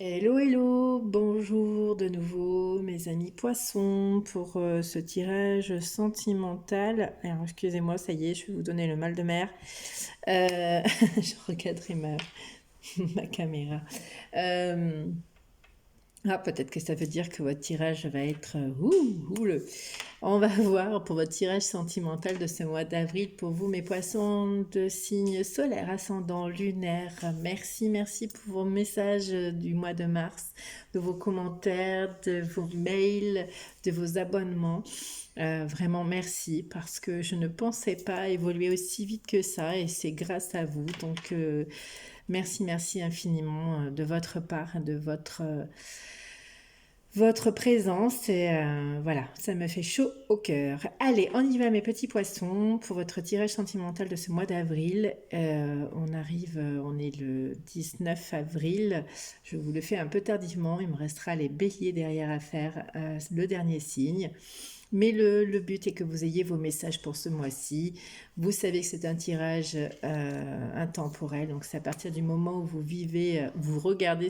Hello, hello, bonjour de nouveau mes amis poissons pour ce tirage sentimental. Alors excusez-moi, ça y est, je vais vous donner le mal de mer. Je regarderai ma caméra. Euh, peut-être que ça veut dire que votre tirage va être houle. On va voir pour votre tirage sentimental de ce mois d'avril pour vous, mes poissons de signe solaire, ascendant, lunaire. Merci, merci pour vos messages du mois de mars, de vos commentaires, de vos mails, de vos abonnements. Vraiment merci parce que je ne pensais pas évoluer aussi vite que ça et c'est grâce à vous. Donc merci, merci infiniment de votre part, de votre présence et voilà, ça me fait chaud au cœur. Allez, on y va mes petits poissons pour votre tirage sentimental de ce mois d'avril. On est le 19 avril. Je vous le fais un peu tardivement, il me restera les béliers derrière à faire le dernier signe. Mais le but est que vous ayez vos messages pour ce mois-ci. Vous savez que c'est un tirage intemporel, donc c'est à partir du moment où vous regardez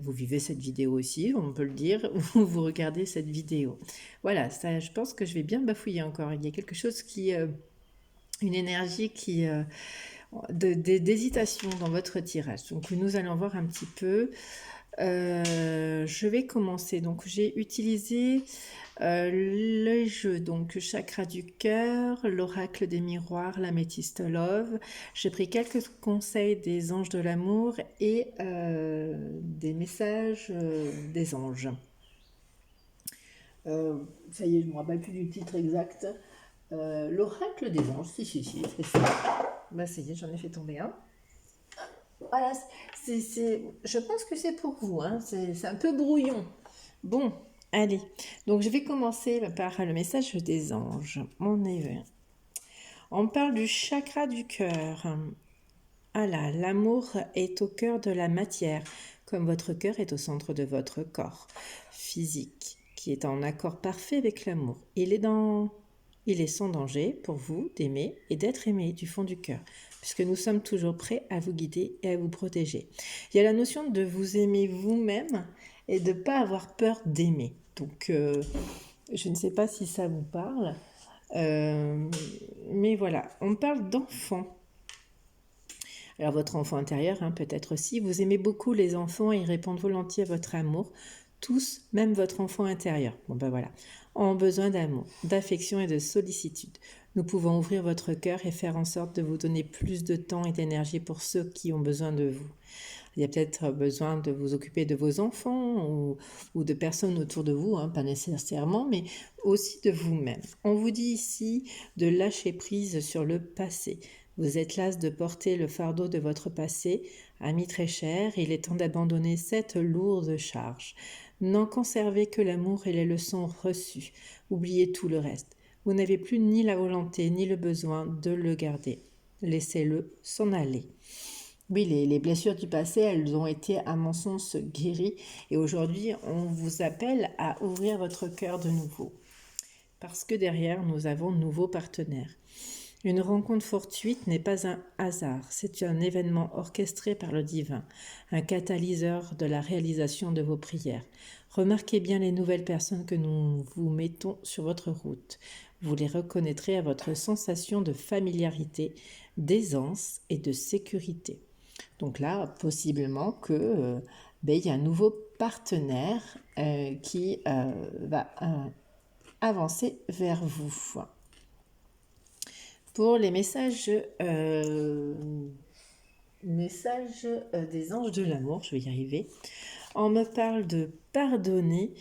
vous vivez cette vidéo aussi, on peut le dire, ou vous regardez cette vidéo. Voilà, ça, je pense que je vais bien bafouiller encore. Il y a quelque chose une énergie d'hésitation dans votre tirage. Donc nous allons voir un petit peu. Je vais commencer. Donc j'ai utilisé le jeu, donc chakra du cœur, l'oracle des miroirs, l'améthyste love. J'ai pris quelques conseils des anges de l'amour et des messages des anges. Ça y est, je ne me rappelle plus du titre exact. L'oracle des anges, si, c'est ça. Bah ça y est, j'en ai fait tomber un. Voilà, je pense que c'est pour vous, hein. C'est un peu brouillon. Bon, allez. Donc je vais commencer par le message des anges. On parle du chakra du cœur. Ah là, l'amour est au cœur de la matière, comme votre cœur est au centre de votre corps physique, qui est en accord parfait avec l'amour. Il est sans danger pour vous d'aimer et d'être aimé du fond du cœur, puisque nous sommes toujours prêts à vous guider et à vous protéger. Il y a la notion de vous aimer vous-même et de ne pas avoir peur d'aimer. Donc, je ne sais pas si ça vous parle, mais voilà, on parle d'enfant. Alors votre enfant intérieur, hein, peut-être aussi. Vous aimez beaucoup les enfants et ils répondent volontiers à votre amour. Tous, même votre enfant intérieur. Bon ben voilà, ont besoin d'amour, d'affection et de sollicitude. Nous pouvons ouvrir votre cœur et faire en sorte de vous donner plus de temps et d'énergie pour ceux qui ont besoin de vous. Il y a peut-être besoin de vous occuper de vos enfants ou de personnes autour de vous, hein, pas nécessairement, mais aussi de vous-même. On vous dit ici de lâcher prise sur le passé. Vous êtes las de porter le fardeau de votre passé, ami très cher, il est temps d'abandonner cette lourde charge. N'en conservez que l'amour et les leçons reçues. Oubliez tout le reste. Vous n'avez plus ni la volonté ni le besoin de le garder. Laissez-le s'en aller. Oui, les blessures du passé, elles ont été, à mon sens, guéries. Et aujourd'hui, on vous appelle à ouvrir votre cœur de nouveau. Parce que derrière, nous avons de nouveaux partenaires. Une rencontre fortuite n'est pas un hasard, c'est un événement orchestré par le divin, un catalyseur de la réalisation de vos prières. Remarquez bien les nouvelles personnes que nous vous mettons sur votre route. Vous les reconnaîtrez à votre sensation de familiarité, d'aisance et de sécurité. Donc là, possiblement que il y a un nouveau partenaire qui va avancer vers vous. Pour les messages des anges de l'amour, je vais y arriver, on me parle de pardonner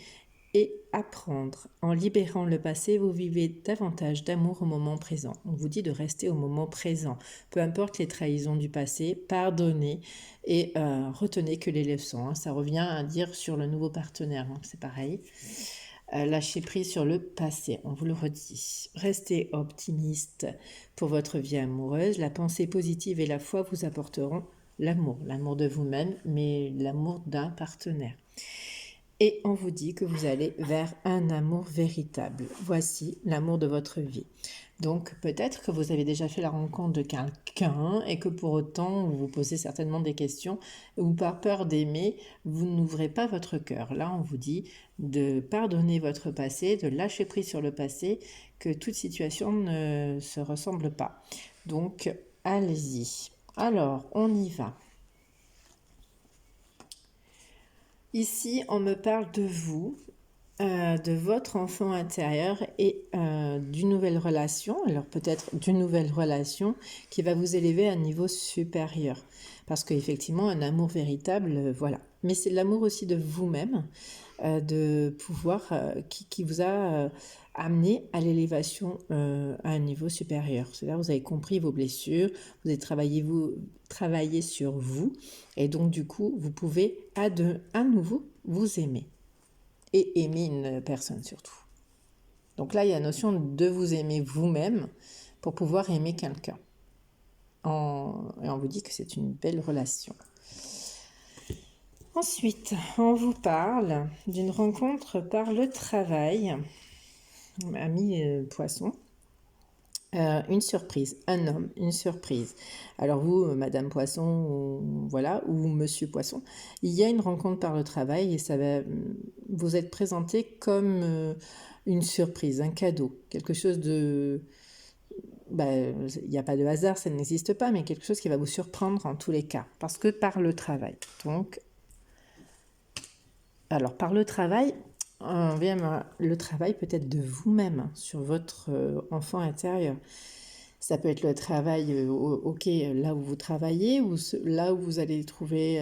et apprendre. En libérant le passé, vous vivez davantage d'amour au moment présent. On vous dit de rester au moment présent. Peu importe les trahisons du passé, pardonnez et retenez que les leçons. Hein. Ça revient à dire sur le nouveau partenaire, hein. C'est pareil. Lâchez prise sur le passé, on vous le redit. Restez optimiste pour votre vie amoureuse. La pensée positive et la foi vous apporteront l'amour de vous-même, mais l'amour d'un partenaire. Et on vous dit que vous allez vers un amour véritable. Voici l'amour de votre vie. Donc peut-être que vous avez déjà fait la rencontre de quelqu'un et que pour autant vous vous posez certainement des questions ou par peur d'aimer, vous n'ouvrez pas votre cœur. Là, on vous dit de pardonner votre passé, de lâcher prise sur le passé, que toute situation ne se ressemble pas. Donc allez-y. Alors, on y va. Ici, on me parle de vous, de votre enfant intérieur et d'une nouvelle relation, alors peut-être d'une nouvelle relation qui va vous élever à un niveau supérieur. Parce qu'effectivement, un amour véritable, voilà. Mais c'est l'amour aussi de vous-même, de pouvoir, qui vous a amené à l'élévation à un niveau supérieur. C'est-à-dire vous avez compris vos blessures, vous avez travaillé sur vous, et donc du coup, vous pouvez à nouveau vous aimer et aimer une personne surtout. Donc là, il y a la notion de vous aimer vous-même pour pouvoir aimer quelqu'un. Et on vous dit que c'est une belle relation. Ensuite, on vous parle d'une rencontre par le travail, ami poisson. Une surprise, un homme, une surprise. Alors vous, Madame Poisson, ou Monsieur Poisson, il y a une rencontre par le travail et ça va vous être présenté comme une surprise, un cadeau, quelque chose de... il n'y a pas de hasard, ça n'existe pas, mais quelque chose qui va vous surprendre en tous les cas, parce que par le travail. Donc, alors par le travail, on vient le travail peut-être de vous-même sur votre enfant intérieur. Ça peut être le travail, ok, là où vous travaillez, ou là où vous allez trouver,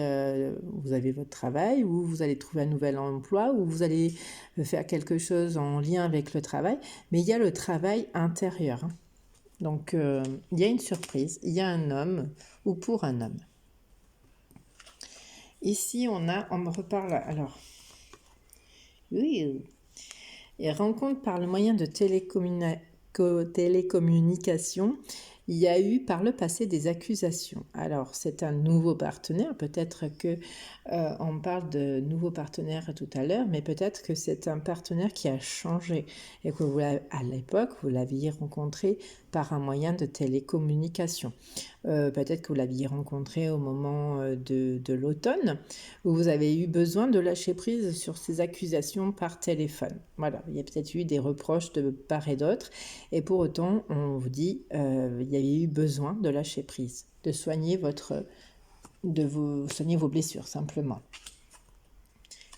vous avez votre travail, ou vous allez trouver un nouvel emploi, ou vous allez faire quelque chose en lien avec le travail, mais il y a le travail intérieur. Hein. Donc, il y a une surprise, il y a un homme, ou pour un homme. Ici, on me reparle, alors, oui, et rencontre par le moyen de télécommunication, il y a eu par le passé des accusations. Alors, c'est un nouveau partenaire, peut-être que on parle de nouveau partenaire tout à l'heure, mais peut-être que c'est un partenaire qui a changé et que à l'époque, vous l'aviez rencontré par un moyen de télécommunication. Peut-être que vous l'aviez rencontré au moment de l'automne, où vous avez eu besoin de lâcher prise sur ces accusations par téléphone. Voilà, il y a peut-être eu des reproches de part et d'autre, et pour autant, on vous dit, il y avait eu besoin de lâcher prise, de soigner soigner vos blessures, simplement.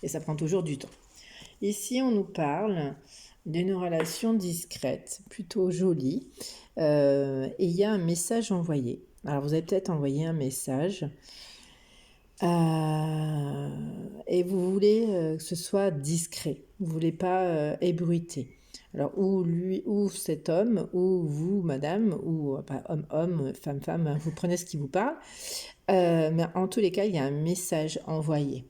Et ça prend toujours du temps. Ici, on nous parle d'une relation discrète, plutôt jolie, et il y a un message envoyé. Alors, vous avez peut-être envoyé un message et vous voulez que ce soit discret. Vous ne voulez pas ébruiter. Alors, ou cet homme, ou vous, madame, ou homme, femme, vous prenez ce qui vous parle. Mais en tous les cas, il y a un message envoyé.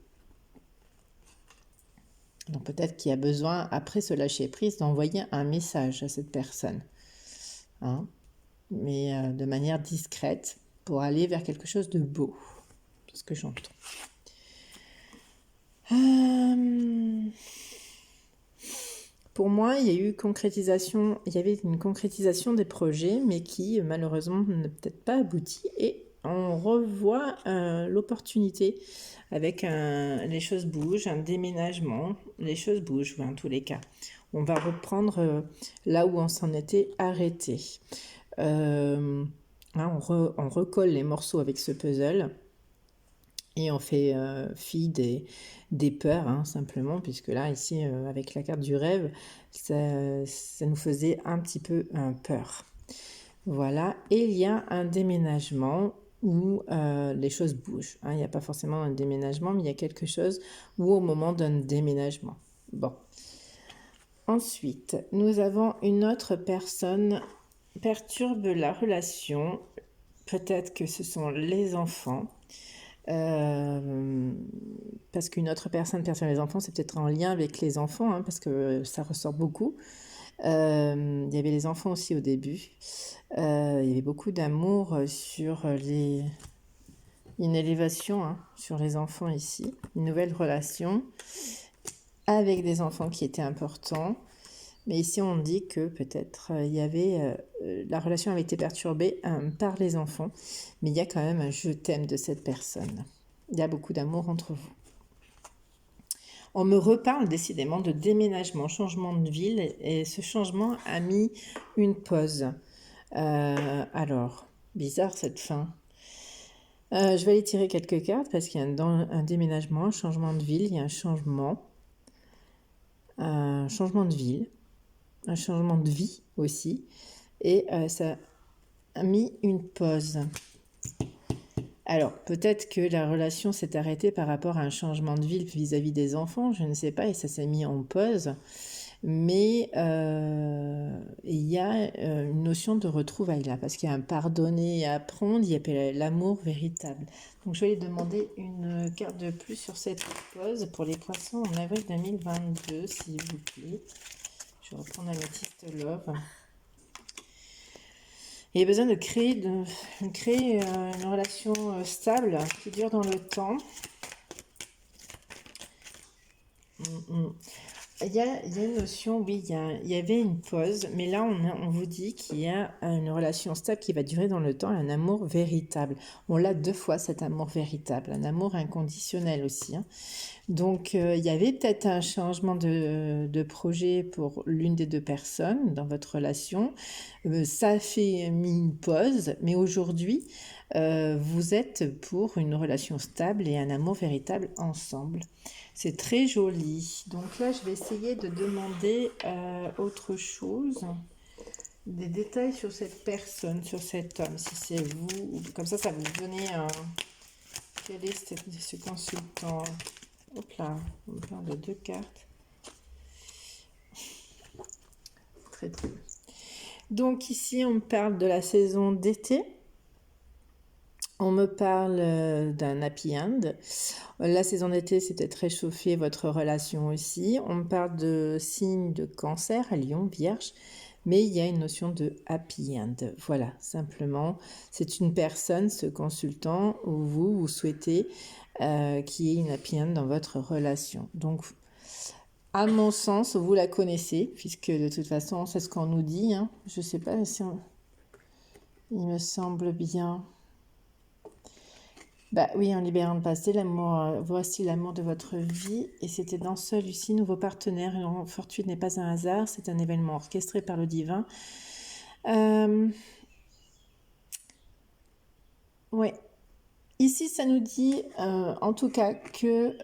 Donc peut-être qu'il y a besoin, après ce lâcher prise, d'envoyer un message à cette personne. Hein, mais de manière discrète, pour aller vers quelque chose de beau. C'est ce que j'entends. Pour moi, il y avait une concrétisation des projets, mais qui malheureusement n'a peut-être pas abouti. Et on revoit l'opportunité avec les choses bougent, un déménagement, les choses bougent en tous les cas. On va reprendre là où on s'en était arrêté. On recolle les morceaux avec ce puzzle. Et on fait fi des peurs, hein, simplement, puisque là, ici, avec la carte du rêve, ça nous faisait un petit peu peur. Voilà, et il y a un déménagement où les choses bougent. Hein. Il n'y a pas forcément un déménagement, mais il y a quelque chose où au moment d'un déménagement. Bon. Ensuite, nous avons une autre personne perturbe la relation. Peut-être que ce sont les enfants. Parce qu'une autre personne perturbe les enfants, c'est peut-être en lien avec les enfants, hein, parce que ça ressort beaucoup. Il y avait les enfants aussi au début. Il y avait beaucoup d'amour sur une élévation, hein, sur les enfants ici. Une nouvelle relation. avec des enfants qui étaient importants. Mais ici, on dit que peut-être la relation avait été perturbée par les enfants, mais il y a quand même un je t'aime de cette personne. Il y a beaucoup d'amour entre vous. On me reparle décidément de déménagement, changement de ville, et ce changement a mis une pause. Alors, bizarre cette fin. Je vais aller tirer quelques cartes parce qu'il y a un déménagement, un changement de ville, il y a un changement de ville, un changement de vie aussi, et ça a mis une pause. Alors, peut-être que la relation s'est arrêtée par rapport à un changement de vie vis-à-vis des enfants, je ne sais pas, et ça s'est mis en pause. Mais il y a une notion de retrouvailles là, parce qu'il y a un pardonner et apprendre, il y a l'amour véritable. Donc je vais demander une carte de plus sur cette pause pour les poissons en avril 2022, s'il vous plaît. Je vais reprendre Améthyste Love. Il y a besoin de créer une relation stable qui dure dans le temps. Il y a une notion, oui, il y avait une pause, mais là, on vous dit qu'il y a une relation stable qui va durer dans le temps, un amour véritable. On l'a 2 fois, cet amour véritable, un amour inconditionnel aussi. Hein. Donc, il y avait peut-être un changement de projet pour l'une des 2 personnes dans votre relation. Ça a fait mis une pause, mais aujourd'hui, vous êtes pour une relation stable et un amour véritable ensemble. C'est très joli. Donc là, je vais essayer de demander autre chose. Des détails sur cette personne, sur cet homme, si c'est vous. Comme ça va vous donner un... Quel est ce consultant? Hop là, on parle de 2 cartes. Très très bien. Donc ici, on me parle de la saison d'été. On me parle d'un happy end. La saison d'été, c'est peut-être réchauffer votre relation aussi. On me parle de signe de cancer, Lion, Vierge. Mais il y a une notion de happy end. Voilà, simplement, c'est une personne, ce consultant, où vous souhaitez qu'il y ait une happy end dans votre relation. Donc, à mon sens, vous la connaissez, puisque de toute façon, c'est ce qu'on nous dit. Hein. Je ne sais pas si il me semble bien... Bah oui, en libérant le passé, l'amour, voici l'amour de votre vie. Et c'était dans celui-ci, nouveau partenaire. Une fortune n'est pas un hasard, c'est un événement orchestré par le divin. Ouais. Ici, ça nous dit, en tout cas, que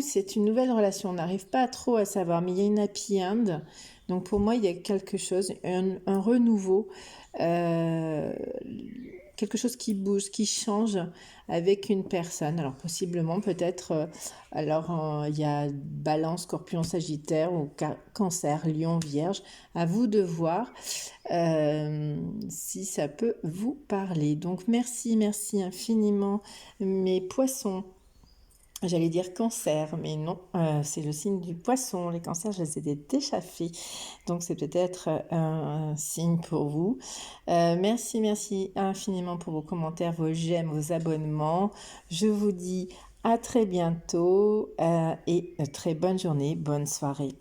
c'est une nouvelle relation. On n'arrive pas trop à savoir, mais il y a une happy end. Donc pour moi, il y a quelque chose, un renouveau. Quelque chose qui bouge, qui change avec une personne. Alors possiblement, peut-être, il y a Balance, Scorpion, Sagittaire ou Cancer, Lion, Vierge. À vous de voir si ça peut vous parler. Donc merci infiniment mes poissons. J'allais dire cancer, mais non, c'est le signe du poisson. Les cancers, je les ai déjà faits. Donc, c'est peut-être un signe pour vous. Merci infiniment pour vos commentaires, vos j'aime, vos abonnements. Je vous dis à très bientôt et très bonne journée, bonne soirée.